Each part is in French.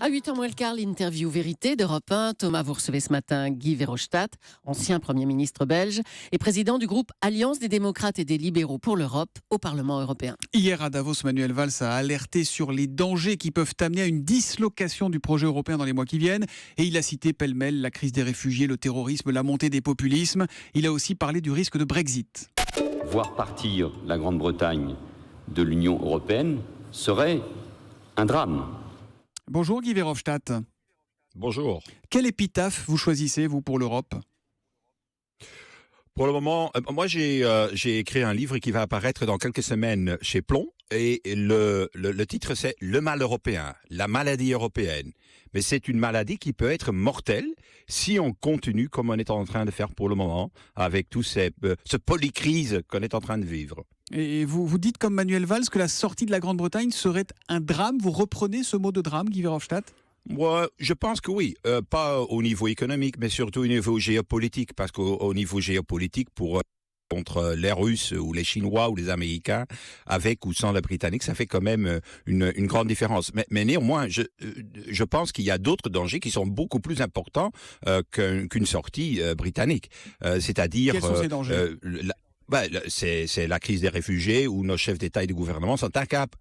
À 8h moins le quart, l'interview vérité d'Europe 1. Thomas, vous recevez ce matin Guy Verhofstadt, ancien Premier ministre belge et président du groupe Alliance des démocrates et des libéraux pour l'Europe au Parlement européen. Hier à Davos, Manuel Valls a alerté sur les dangers qui peuvent amener à une dislocation du projet européen dans les mois qui viennent. Et il a cité pêle-mêle la crise des réfugiés, le terrorisme, la montée des populismes. Il a aussi parlé du risque de Brexit. Voir partir la Grande-Bretagne de l'Union européenne serait un drame. Bonjour Guy Verhofstadt. Bonjour. Quel épitaphe vous choisissez, vous, pour l'Europe ? Pour le moment, moi j'ai écrit un livre qui va apparaître dans quelques semaines chez Plomb. Et le titre c'est « Le mal européen », la maladie européenne. Mais c'est une maladie qui peut être mortelle si on continue comme on est en train de faire pour le moment, avec tout ce polycrise qu'on est en train de vivre. Et vous dites comme Manuel Valls que la sortie de la Grande-Bretagne serait un drame. Vous reprenez ce mot de drame, Guy Verhofstadt ? Moi, je pense que oui. Pas au niveau économique, mais surtout au niveau géopolitique. Parce qu'au niveau géopolitique, contre les Russes ou les Chinois ou les Américains, avec ou sans les Britanniques, ça fait quand même une grande différence. Mais néanmoins, je pense qu'il y a d'autres dangers qui sont beaucoup plus importants qu'une sortie britannique. C'est-à-dire... Quels sont ces dangers ? C'est la crise des réfugiés où nos chefs d'État et de gouvernement sont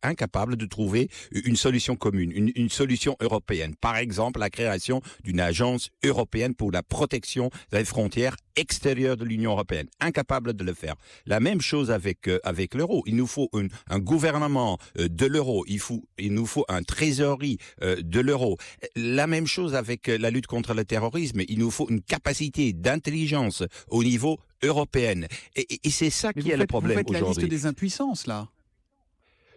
incapables de trouver une solution commune, une solution européenne. Par exemple, la création d'une agence européenne pour la protection des frontières extérieures de l'Union européenne. Incapable de le faire. La même chose avec l'euro. Il nous faut un gouvernement de l'euro. Il nous faut un trésorerie de l'euro. La même chose avec la lutte contre le terrorisme. Il nous faut une capacité d'intelligence au niveau européenne. Et c'est ça qui est le problème aujourd'hui. Vous faites la liste des impuissances, là.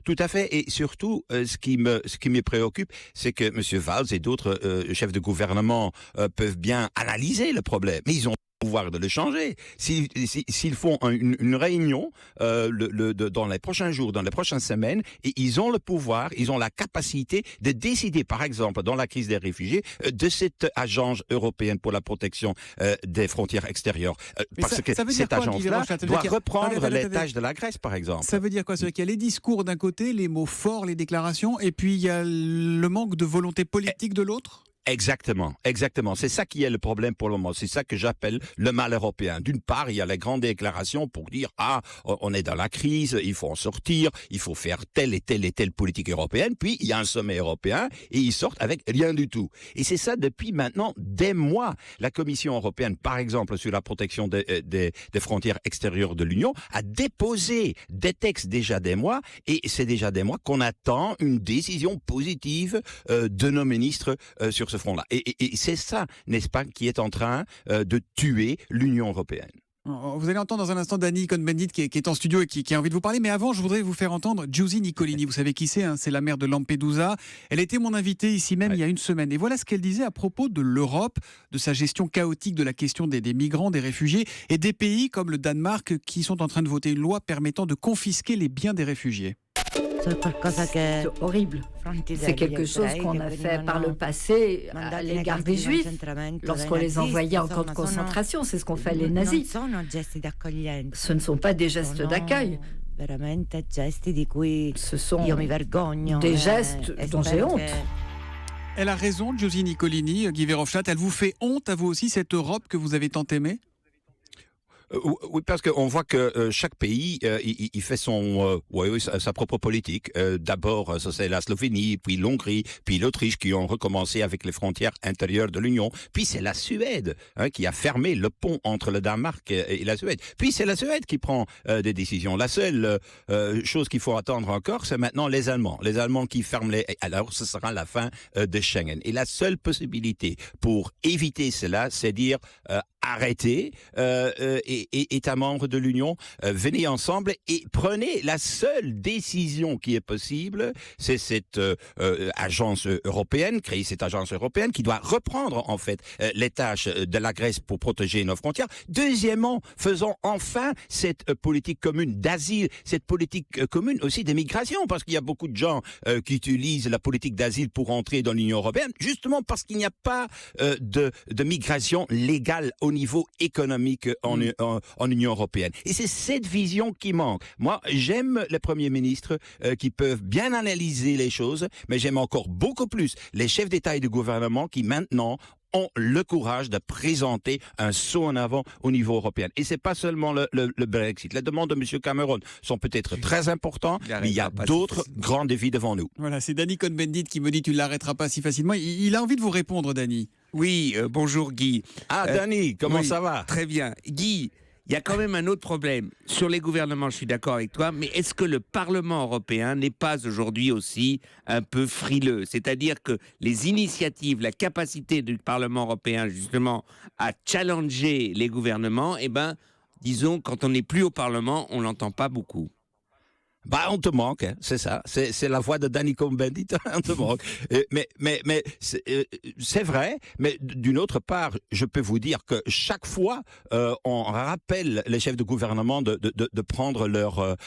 Tout à fait. Et surtout, ce qui me préoccupe, c'est que M. Valls et d'autres chefs de gouvernement peuvent bien analyser le problème. Mais ils ont pouvoir de le changer. S'ils font une réunion dans les prochains jours, dans les prochaines semaines, et ils ont le pouvoir, ils ont la capacité de décider, par exemple, dans la crise des réfugiés, de cette agence européenne pour la protection des frontières extérieures. Parce que cette agence-là doit reprendre les tâches de la Grèce, par exemple. Ça veut dire quoi ? C'est qu'il y a les discours d'un côté, les mots forts, les déclarations, et puis il y a le manque de volonté politique de l'autre ? Exactement. C'est ça qui est le problème pour le moment. C'est ça que j'appelle le mal européen. D'une part, il y a les grandes déclarations pour dire on est dans la crise, il faut en sortir, il faut faire telle et telle politique européenne. Puis il y a un sommet européen et ils sortent avec rien du tout. Et c'est ça depuis maintenant des mois. La Commission européenne, par exemple, sur la protection des frontières extérieures de l'Union, a déposé des textes déjà des mois, et c'est déjà des mois qu'on attend une décision positive de nos ministres sur ce front-là. Et c'est ça, n'est-ce pas, qui est en train de tuer l'Union européenne. Vous allez entendre dans un instant Dani Cohn-Bendit qui est en studio et qui a envie de vous parler. Mais avant, je voudrais vous faire entendre Giusy Nicolini. Vous savez qui c'est, hein ? C'est la maire de Lampedusa. Elle était mon invitée ici même il y a une semaine. Et voilà ce qu'elle disait à propos de l'Europe, de sa gestion chaotique de la question des migrants, des réfugiés et des pays comme le Danemark qui sont en train de voter une loi permettant de confisquer les biens des réfugiés. C'est horrible. C'est quelque chose qu'on a fait par le passé à l'égard des Juifs, lorsqu'on les envoyait en camp de concentration. C'est ce qu'ont fait les nazis. Ce ne sont pas des gestes d'accueil. Ce sont des gestes dont j'ai honte. Elle a raison, Giusy Nicolini, Guy Verhofstadt. Elle vous fait honte à vous aussi, cette Europe que vous avez tant aimée ? Oui, parce qu'on voit que chaque pays, il fait sa propre politique. D'abord, ça c'est la Slovénie, puis l'Hongrie, puis l'Autriche qui ont recommencé avec les frontières intérieures de l'Union. Puis c'est la Suède qui a fermé le pont entre le Danemark et la Suède. Puis c'est la Suède qui prend des décisions. La seule chose qu'il faut attendre encore, c'est maintenant les Allemands. Les Allemands qui ferment alors ce sera la fin de Schengen. Et la seule possibilité pour éviter cela, c'est dire arrêtez, États membres de l'Union, venez ensemble et prenez la seule décision qui est possible, c'est cette agence européenne, créer cette agence européenne qui doit reprendre en fait les tâches de la Grèce pour protéger nos frontières. Deuxièmement, faisons enfin cette politique commune d'asile, cette politique commune aussi d'immigration, parce qu'il y a beaucoup de gens qui utilisent la politique d'asile pour entrer dans l'Union européenne, justement parce qu'il n'y a pas de migration légale au niveau économique en Union européenne. Et c'est cette vision qui manque. Moi, j'aime les premiers ministres qui peuvent bien analyser les choses, mais j'aime encore beaucoup plus les chefs d'État et de gouvernement qui maintenant ont le courage de présenter un saut en avant au niveau européen. Et c'est pas seulement le Brexit. Les demandes de M. Cameron sont peut-être très importantes, mais il y a d'autres grands défis devant nous. Voilà, c'est Danny Cohn-Bendit qui me dit tu ne l'arrêteras pas si facilement. Il a envie de vous répondre, Danny. Oui, bonjour Guy. Danny, comment ça va? Très bien. Guy, il y a quand même un autre problème. Sur les gouvernements, je suis d'accord avec toi, mais est-ce que le Parlement européen n'est pas aujourd'hui aussi un peu frileux? C'est-à-dire que les initiatives, la capacité du Parlement européen justement à challenger les gouvernements, disons, quand on n'est plus au Parlement, on l'entend pas beaucoup. On te manque, hein, c'est ça. C'est la voix de Danny Cohn-Bendit, on te manque. Mais c'est vrai, mais d'une autre part, je peux vous dire que chaque fois, on rappelle les chefs de gouvernement de prendre leur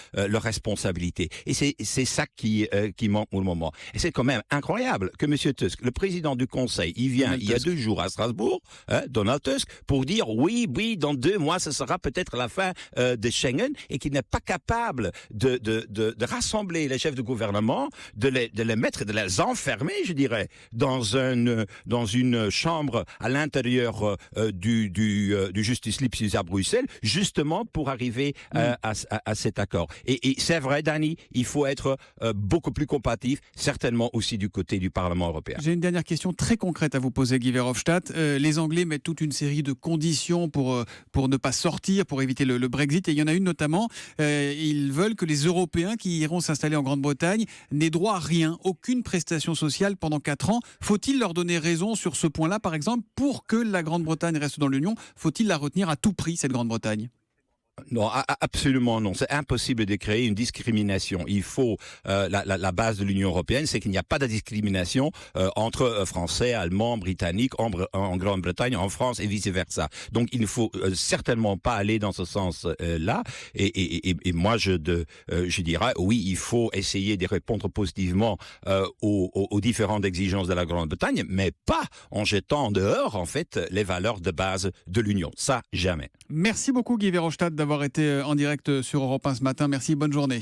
responsabilité. Et c'est ça qui manque pour le moment. Et c'est quand même incroyable que M. Tusk, le président du Conseil, il vient il y a 2 jours à Strasbourg, Donald Tusk, pour dire oui, dans 2 mois, ce sera peut-être la fin de Schengen, et qu'il n'est pas capable de rassembler les chefs de gouvernement, de les mettre, de les enfermer, je dirais, dans une chambre à l'intérieur du Justice Lipsius à Bruxelles, justement pour arriver à cet accord. Et c'est vrai, Danny, il faut être beaucoup plus compatif, certainement aussi du côté du Parlement européen. J'ai une dernière question très concrète à vous poser, Guy Verhofstadt. Les Anglais mettent toute une série de conditions pour ne pas sortir, pour éviter le Brexit, et il y en a une notamment, ils veulent que les Européens qui iront s'installer en Grande-Bretagne n'aient droit à rien, aucune prestation sociale pendant 4 ans. Faut-il leur donner raison sur ce point-là, par exemple, pour que la Grande-Bretagne reste dans l'Union? Faut-il la retenir à tout prix, cette Grande-Bretagne? Non, absolument non. C'est impossible de créer une discrimination. Il faut la base de l'Union européenne, c'est qu'il n'y a pas de discrimination entre Français, Allemands, Britanniques, en Grande-Bretagne, en France et vice versa. Donc il ne faut certainement pas aller dans ce sens-là. Et moi je dirais oui, il faut essayer de répondre positivement aux différentes exigences de la Grande-Bretagne, mais pas en jetant dehors en fait les valeurs de base de l'Union. Ça jamais. Merci beaucoup Guy Verhofstadt d'avoir été en direct sur Europe 1 ce matin. Merci, bonne journée.